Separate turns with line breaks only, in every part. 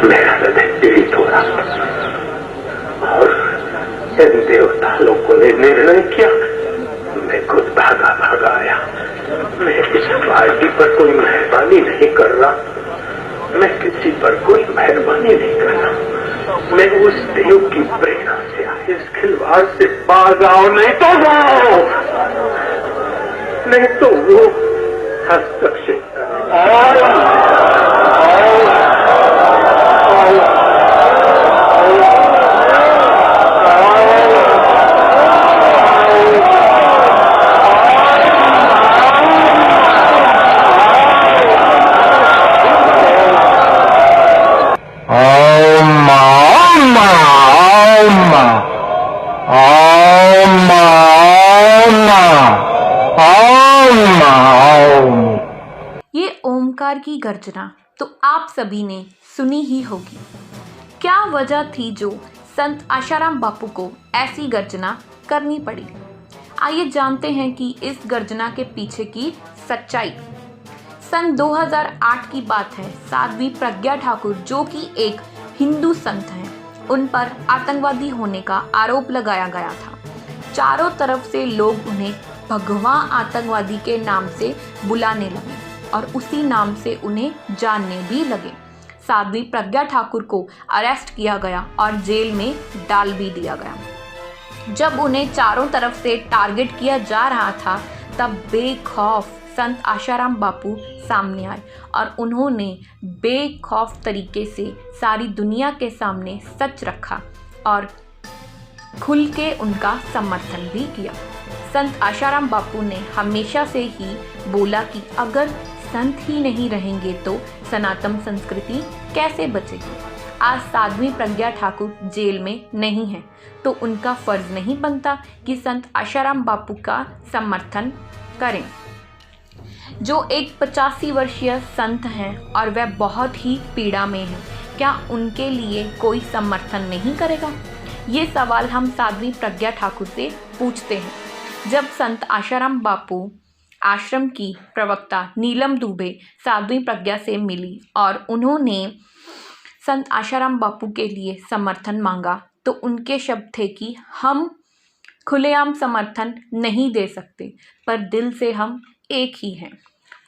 मेरा हृदय पीड़ित हो रहा और इन देवता लोगों ने निर्णय किया। मैं खुद भागा आया। मैं इस पार्टी पर कोई मेहरबानी नहीं कर रहा, मैं किसी पर कोई मेहरबानी नहीं कर रहा। मैं उस देव की प्रेरणा से इस खिलवाड़ से बाज आओ, नहीं तो वो हस्तक्षेप।
ये ओमकार की गर्जना तो आप सभी ने सुनी ही होगी। क्या वजह थी जो संत आशाराम बापू को ऐसी गर्जना करनी पड़ी? आइए जानते हैं कि इस गर्जना के पीछे की सच्चाई। सन 2008 की बात है। साध्वी प्रज्ञा ठाकुर, जो कि एक हिंदू संत हैं, उन पर आतंकवादी होने का आरोप लगाया गया था। चारों तरफ से लोग उन्हें भगवान आतंकवादी के नाम से बुलाने लगे और उसी नाम से उन्हें जानने भी लगे। साध्वी प्रज्ञा ठाकुर को अरेस्ट किया गया और जेल में डाल भी दिया गया। जब उन्हें चारों तरफ से टारगेट किया जा रहा था, तब बेखौफ संत आशाराम बापू सामने आए और उन्होंने बेखौफ तरीके से सारी दुनिया के सामने सच रखा और खुल के उनका समर्थन भी किया। संत आशाराम बापू ने हमेशा से ही बोला कि अगर संत ही नहीं रहेंगे तो सनातन संस्कृति कैसे बचेगी। आज साध्वी प्रज्ञा ठाकुर जेल में नहीं है तो उनका फर्ज नहीं बनता कि संत आशाराम बापू का समर्थन करें, जो एक 85 वर्षीय संत हैं और वह बहुत ही पीड़ा में हैं। क्या उनके लिए कोई समर्थन नहीं करेगा? ये सवाल हम साध्वी प्रज्ञा ठाकुर से पूछते हैं। जब संत आशाराम बापू आश्रम की प्रवक्ता नीलम दुबे साध्वी प्रज्ञा से मिली और उन्होंने संत आशाराम बापू के लिए समर्थन मांगा, तो उनके शब्द थे कि हम खुलेआम समर्थन नहीं दे सकते, पर दिल से हम एक ही हैं।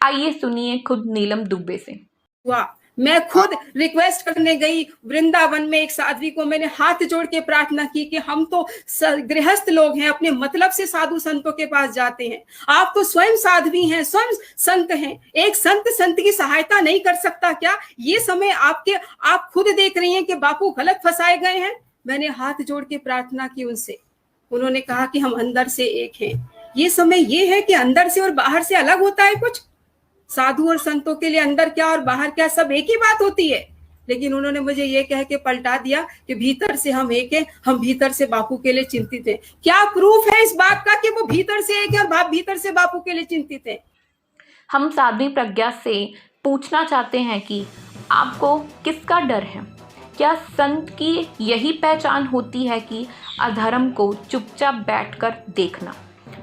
आइए सुनिए खुद नीलम दुबे से।
वाह, मैं खुद रिक्वेस्ट करने गई वृंदावन में। एक साध्वी को मैंने हाथ जोड़ के प्रार्थना की कि हम तो गृहस्थ लोग हैं, अपने मतलब से साधु संतों के पास जाते हैं। आप तो स्वयं साध्वी हैं, स्वयं संत हैं। एक संत की सहायता नहीं कर सकता क्या? ये समय आप खुद देख रही हैं कि बापू गलत फंसाए गए हैं। मैंने हाथ जोड़ के प्रार्थना की उनसे। उन्होंने कहा कि हम अंदर से एक हैं। ये समय ये है कि अंदर से और बाहर से अलग होता है कुछ। साधु और संतों के लिए अंदर क्या और बाहर क्या सब एक ही बात होती है। लेकिन उन्होंने मुझे ये कह के पलटा दिया कि भीतर से हम एक हैं, हम भीतर से बापू के लिए चिंतित हैं। क्या प्रूफ है इस बात का कि वो भीतर से एक है और भीतर से बापू के लिए चिंतित है?
हम साध्वी प्रज्ञा से पूछना चाहते हैं कि आपको किसका डर है? क्या संत की यही पहचान होती है कि अधर्म को चुपचाप बैठकर देखना?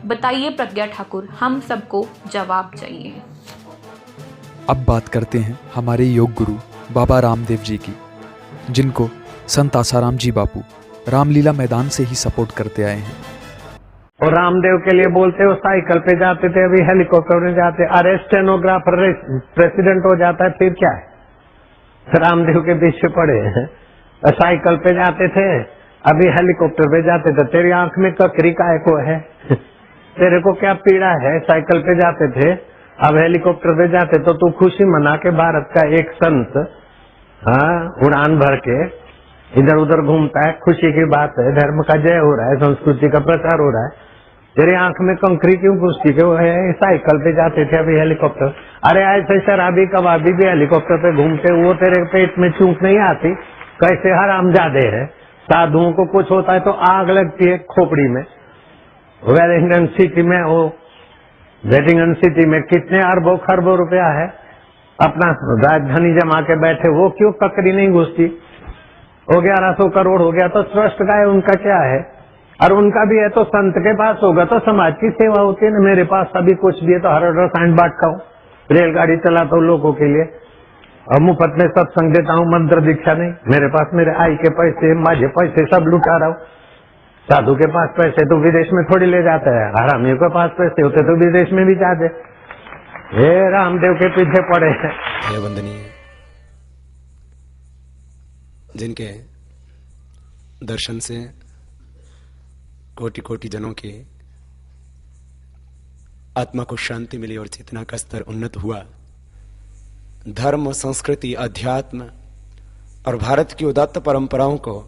बताइए प्रज्ञा ठाकुर, हम सबको जवाब चाहिए।
अब बात करते हैं हमारे योग गुरु बाबा रामदेव जी की, जिनको संत आसाराम जी बापू रामलीला मैदान से ही सपोर्ट करते आए हैं।
और रामदेव के लिए बोलते हो साइकिल पे जाते थे, अभी हेलीकॉप्टर में जाते। अरे स्टेनोग्राफर प्रेसिडेंट हो जाता है फिर क्या है? रामदेव के पीछे पड़े हैं। साइकिल पे जाते थे, अभी हेलीकॉप्टर पे जाते थे। तेरी आंख में ककरी काय को है? तेरे को क्या पीड़ा है? साइकिल पे जाते थे, अब हेलीकॉप्टर पे जाते तो तू खुशी मना के भारत का एक संत उड़ान भर के इधर उधर घूमता है। खुशी की बात है, धर्म का जय हो रहा है, संस्कृति का प्रचार हो रहा है। तेरे आंख में कंकरी क्यों घुसती? क्यों है? साइकिल पे जाते थे, अभी हेलीकॉप्टर। अरे ऐसे शराबी कबाबी भी हेलीकॉप्टर पे घूमते, वो तेरे पेट में चूक नहीं आती? कैसे हरामजादे है। साधुओं को कुछ होता है तो आग लगती है खोपड़ी में। वेलिंगटन सिटी में वेलिंगटन सिटी में कितने अरबों खरबों रुपया है, अपना राजधानी जमा के बैठे, वो क्यों ककड़ी नहीं घुसती? हो 1100 करोड़ हो गया तो ट्रस्ट का है, उनका क्या है? और उनका भी है तो संत के पास होगा तो समाज की सेवा होती है ना। मेरे पास अभी कुछ भी है तो हर रसायन बांटता हूँ, रेलगाड़ी चलाता हूँ लोगों के लिए। और मुफ्त में सत्संग देता हूँ, मंत्र दीक्षा नहीं। मेरे पास मेरे आई के पैसे, माझे पैसे सब लुटा रहा हूँ। साधु के पास पैसे तो विदेश में थोड़ी ले जाता है, हरामियों के पास पैसे होते तो विदेश में भी जाते। ये रामदेव के पीछे पड़े हैं।
ये वंदनीय जिनके दर्शन से कोटि कोटि जनों की आत्मा को शांति मिली और चेतना का स्तर उन्नत हुआ। धर्म, संस्कृति, अध्यात्म और भारत की उदात्त परंपराओं को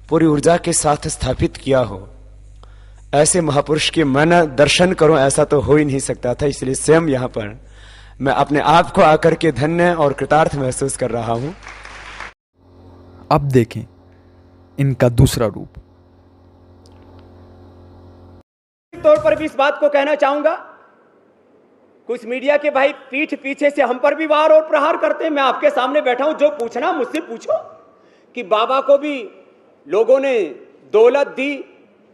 पूरी ऊर्जा के साथ स्थापित किया हो, ऐसे महापुरुष के मैं दर्शन करूं ऐसा तो हो ही नहीं सकता था। इसलिए स्वयं यहां पर मैं अपने आप को आकर के धन्य और कृतार्थ महसूस कर रहा हूं।
अब देखें इनका दूसरा रूप।
तौर पर भी इस बात को कहना चाहूंगा, कुछ मीडिया के भाई पीठ पीछे से हम पर भी वार और प्रहार करते हैं। मैं आपके सामने बैठा हूं, जो पूछना मुझसे पूछो कि बाबा को भी लोगों ने दौलत दी,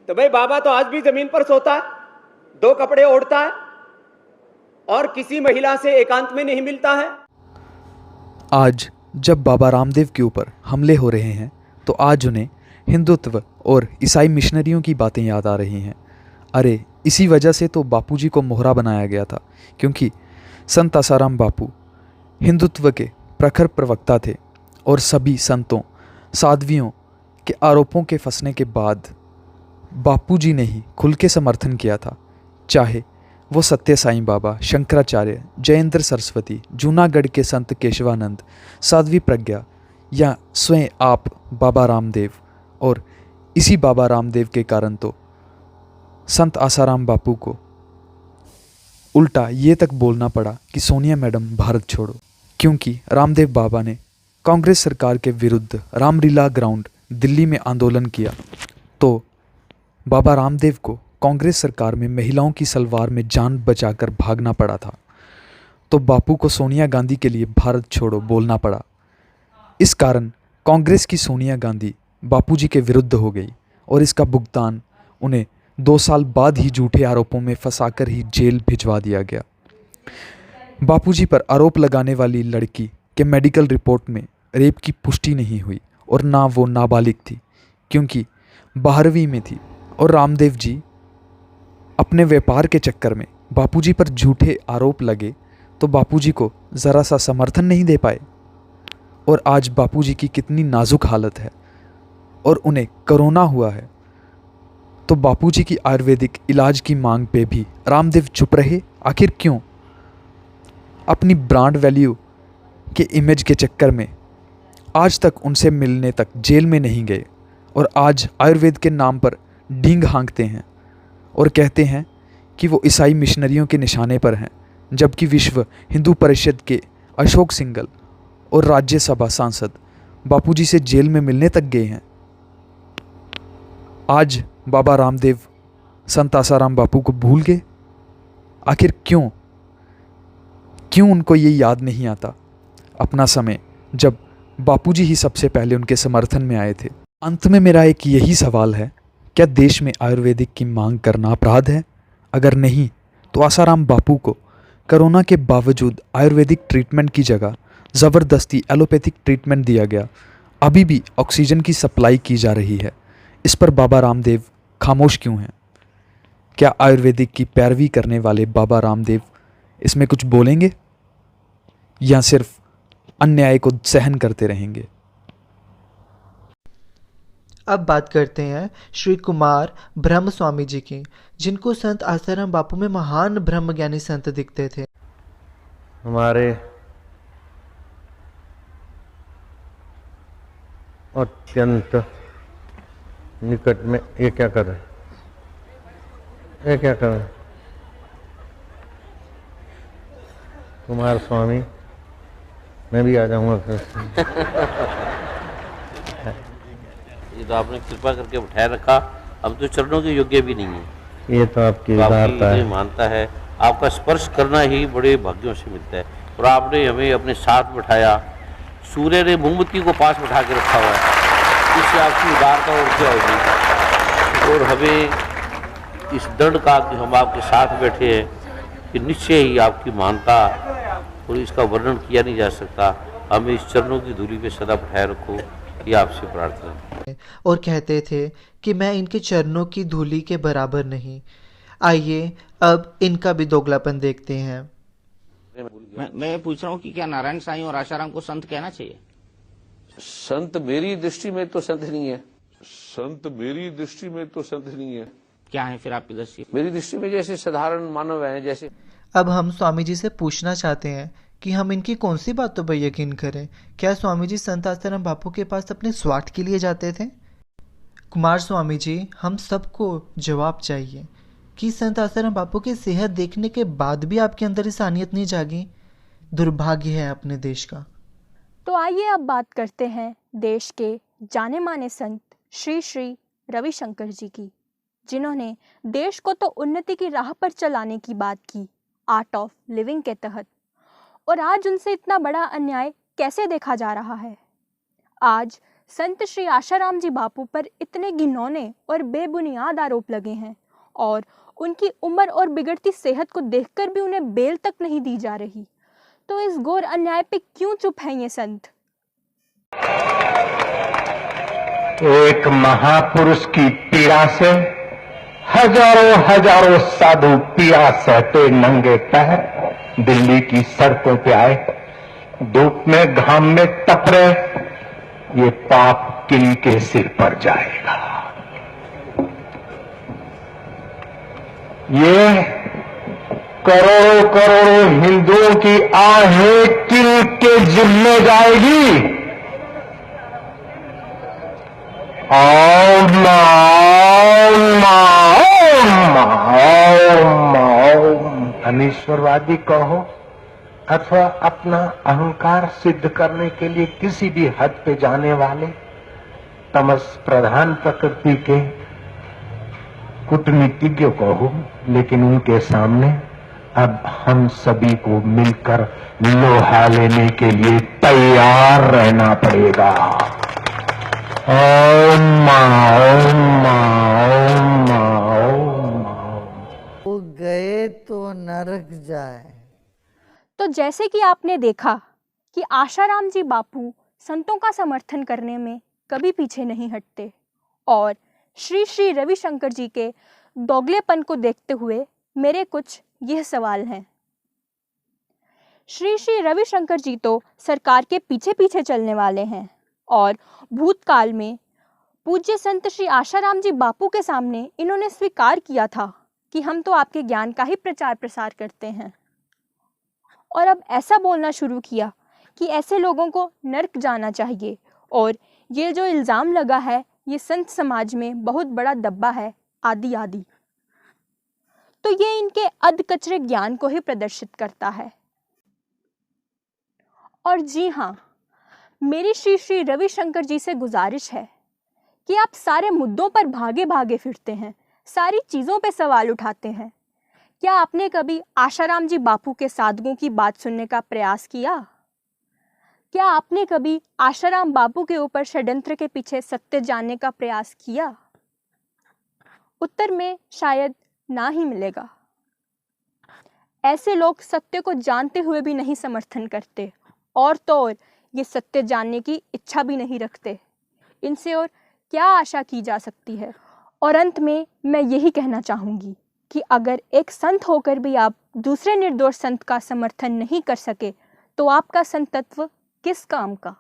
तो भाई बाबा तो आज भी जमीन पर सोता है, 2 कपड़े ओढ़ता है और किसी महिला से एकांत में नहीं मिलता है।
आज जब बाबा रामदेव के ऊपर हमले हो रहे हैं तो आज उन्हें हिंदुत्व और ईसाई मिशनरियों की बातें याद आ रही हैं। अरे इसी वजह से तो बापूजी को मोहरा बनाया गया था, क्योंकि संत आसाराम बापू हिंदुत्व के प्रखर प्रवक्ता थे और सभी संतों साध्वियों के आरोपों के फंसने के बाद बापूजी ने ही खुल के समर्थन किया था। चाहे वो सत्य साईं बाबा, शंकराचार्य, जयेंद्र सरस्वती, जूनागढ़ के संत केशवानंद, साध्वी प्रज्ञा या स्वयं आप बाबा रामदेव। और इसी बाबा रामदेव के कारण तो संत आसाराम बापू को उल्टा ये तक बोलना पड़ा कि सोनिया मैडम भारत छोड़ो, क्योंकि रामदेव बाबा ने कांग्रेस सरकार के विरुद्ध रामलीला ग्राउंड दिल्ली में आंदोलन किया तो बाबा रामदेव को कांग्रेस सरकार में महिलाओं की सलवार में जान बचाकर भागना पड़ा था। तो बापू को सोनिया गांधी के लिए भारत छोड़ो बोलना पड़ा। इस कारण कांग्रेस की सोनिया गांधी बापूजी के विरुद्ध हो गई और इसका भुगतान उन्हें 2 साल बाद ही झूठे आरोपों में फंसाकर ही जेल भिजवा दिया गया। बापूजी पर आरोप लगाने वाली लड़की के मेडिकल रिपोर्ट में रेप की पुष्टि नहीं हुई और ना वो नाबालिग थी, क्योंकि 12वीं में थी। और रामदेव जी अपने व्यापार के चक्कर में बापूजी पर झूठे आरोप लगे तो बापूजी को ज़रा सा समर्थन नहीं दे पाए। और आज बापूजी की कितनी नाजुक हालत है और उन्हें कोरोना हुआ है, तो बापूजी की आयुर्वेदिक इलाज की मांग पे भी रामदेव चुप रहे। आखिर क्यों? अपनी ब्रांड वैल्यू के इमेज के चक्कर में आज तक उनसे मिलने तक जेल में नहीं गए और आज आयुर्वेद के नाम पर डींग हाँकते हैं और कहते हैं कि वो ईसाई मिशनरियों के निशाने पर हैं, जबकि विश्व हिंदू परिषद के अशोक सिंघल और राज्यसभा सांसद बापूजी से जेल में मिलने तक गए हैं। आज बाबा रामदेव संत आसाराम बापू को भूल गए। आखिर क्यों उनको ये याद नहीं आता अपना समय जब बापूजी ही सबसे पहले उनके समर्थन में आए थे। अंत में मेरा एक यही सवाल है, क्या देश में आयुर्वेदिक की मांग करना अपराध है? अगर नहीं तो आसाराम बापू को कोरोना के बावजूद आयुर्वेदिक ट्रीटमेंट की जगह ज़बरदस्ती एलोपैथिक ट्रीटमेंट दिया गया। अभी भी ऑक्सीजन की सप्लाई की जा रही है। इस पर बाबा रामदेव खामोश क्यों हैं? क्या आयुर्वेदिक की पैरवी करने वाले बाबा रामदेव इसमें कुछ बोलेंगे या सिर्फ अन्याय को सहन करते रहेंगे?
अब बात करते हैं श्री कुमार ब्रह्म स्वामी जी की, जिनको संत आसाराम बापू में महान ब्रह्मज्ञानी संत दिखते थे।
हमारे अत्यंत निकट में ये क्या कर रहे हैं? ये क्या कर रहे हैं? कुमार स्वामी, मैं भी आ जाऊंगा फिर।
ये तो आपने कृपा करके उठाए रखा, अब तो चरणों के योग्य भी नहीं है।
ये तो आपकी उदारता है।
मानता है, आपका स्पर्श करना ही बड़े भाग्यों से मिलता है और आपने हमें अपने साथ बैठाया। सूर्य ने मोमबत्ती को पास बैठा के रखा हुआ है, इससे आपकी उदारता और क्या होगी। और हमें इस दृढ़ का कि हम आपके साथ बैठे हैं कि निश्चय ही आपकी मानता और इसका वर्णन किया नहीं जा सकता। हमें इस चरणों की धूलि पे सदा बैठाए रखो, ये आपसे प्रार्थना।
और कहते थे कि मैं इनके चरणों की धूलि के बराबर नहीं। आइए अब इनका भी दोगलापन देखते हैं।
मैं पूछ रहा हूँ कि क्या नारायण साईं और आशाराम को संत कहना चाहिए?
संत मेरी दृष्टि में तो संत नहीं है। संत मेरी दृष्टि में तो संत नहीं है।
क्या है फिर आपकी दृष्टि?
मेरी दृष्टि में जैसे साधारण मानव हैं, जैसे।
अब हम स्वामी जी से पूछना चाहते हैं कि हम इनकी कौन सी बातों पर यकीन करें। क्या स्वामी जी संत आसाराम बापू के पास अपने स्वार्थ के लिए जाते थे? कुमार स्वामी जी, हम सबको जवाब चाहिए कि संत आसाराम बापू की सेहत देखने के बाद भी आपके अंदर इंसानियत नहीं जागी। दुर्भाग्य है अपने देश का।
तो आइए अब बात करते हैं देश के जाने माने संत श्री श्री रविशंकर जी की, जिन्होंने देश को तो उन्नति की राह पर चलाने की बात की आर्ट ऑफ लिविंग के तहत, और आज उनसे इतना बड़ा अन्याय कैसे देखा जा रहा है। आज संत श्री आशाराम जी बापू पर इतने घिनौने और बेबुनियाद आरोप लगे हैं और उनकी उम्र और बिगड़ती सेहत को देखकर भी उन्हें बेल तक नहीं दी जा रही। तो इस घोर अन्याय पे क्यों चुप हैं ये संत?
एक महापुरुष की पीड़ा से हजारों हजारों साधु पीड़ा सहते नंगे पैर दिल्ली की सड़कों पे आए, धूप में घाम में तप रहे। ये पाप किनके सिर पर जाएगा? ये करोड़ों करोड़ों हिंदुओं की आहें किनके जिम्मे जाएगी? ओम धनेश्वरवादी कहो अथवा अपना अहंकार सिद्ध करने के लिए किसी भी हद पे जाने वाले तमस प्रधान प्रकृति के कूटनीतिज्ञ कहो, लेकिन उनके सामने अब हम सभी को मिलकर लोहा लेने के लिए तैयार रहना पड़ेगा।
वो गए तो नरक जाए।
तो जैसे कि आपने देखा कि आशाराम जी बापू संतों का समर्थन करने में कभी पीछे नहीं हटते, और श्री श्री रविशंकर जी के दोगलेपन को देखते हुए मेरे कुछ यह सवाल हैं। श्री श्री रविशंकर जी तो सरकार के पीछे पीछे चलने वाले हैं और भूतकाल में पूज्य संत श्री आशाराम जी बापू के सामने इन्होंने स्वीकार किया था कि हम तो आपके ज्ञान का ही प्रचार प्रसार करते हैं, और अब ऐसा बोलना शुरू किया कि ऐसे लोगों को नर्क जाना चाहिए, और ये जो इल्ज़ाम लगा है ये संत समाज में बहुत बड़ा दब्बा है आदि आदि। तो ये इनके अधकचरे ज्ञान को ही प्रदर्शित करता है। और जी हाँ, मेरी श्री श्री रविशंकर जी से गुजारिश है कि आप सारे मुद्दों पर भागे भागे फिरते हैं, सारी चीज़ों पे सवाल उठाते हैं। क्या आपने कभी आशाराम जी बापू के साधकों की बात सुनने का प्रयास किया? क्या आपने कभी आशाराम बापू के ऊपर षड्यंत्र के पीछे सत्य जानने का प्रयास किया? उत्तर में शायद ना ही मिलेगा। ऐसे लोग सत्य को जानते हुए भी नहीं समर्थन करते, और तो और ये सत्य जानने की इच्छा भी नहीं रखते। इनसे और क्या आशा की जा सकती है? और अंत में मैं यही कहना चाहूँगी कि अगर एक संत होकर भी आप दूसरे निर्दोष संत का समर्थन नहीं कर सके तो आपका संतत्व किस काम का?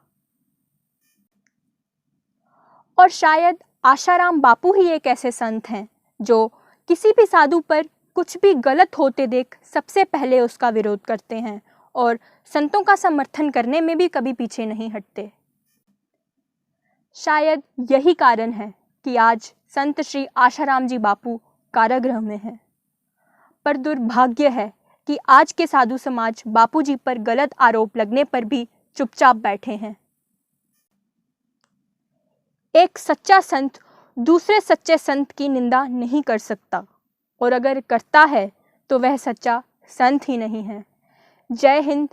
और शायद आशाराम बापू ही एक ऐसे संत हैं जो किसी भी साधु पर कुछ भी गलत होते देख सबसे पहले उसका विरोध करते हैं और संतों का समर्थन करने में भी कभी पीछे नहीं हटते। शायद यही कारण है कि आज संत श्री आशाराम जी बापू कारागृह में हैं। पर दुर्भाग्य है कि आज के साधु समाज बापू जी पर गलत आरोप लगने पर भी चुपचाप बैठे हैं। एक सच्चा संत दूसरे सच्चे संत की निंदा नहीं कर सकता, और अगर करता है तो वह सच्चा संत ही नहीं है। जय हिंद,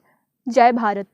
जय भारत।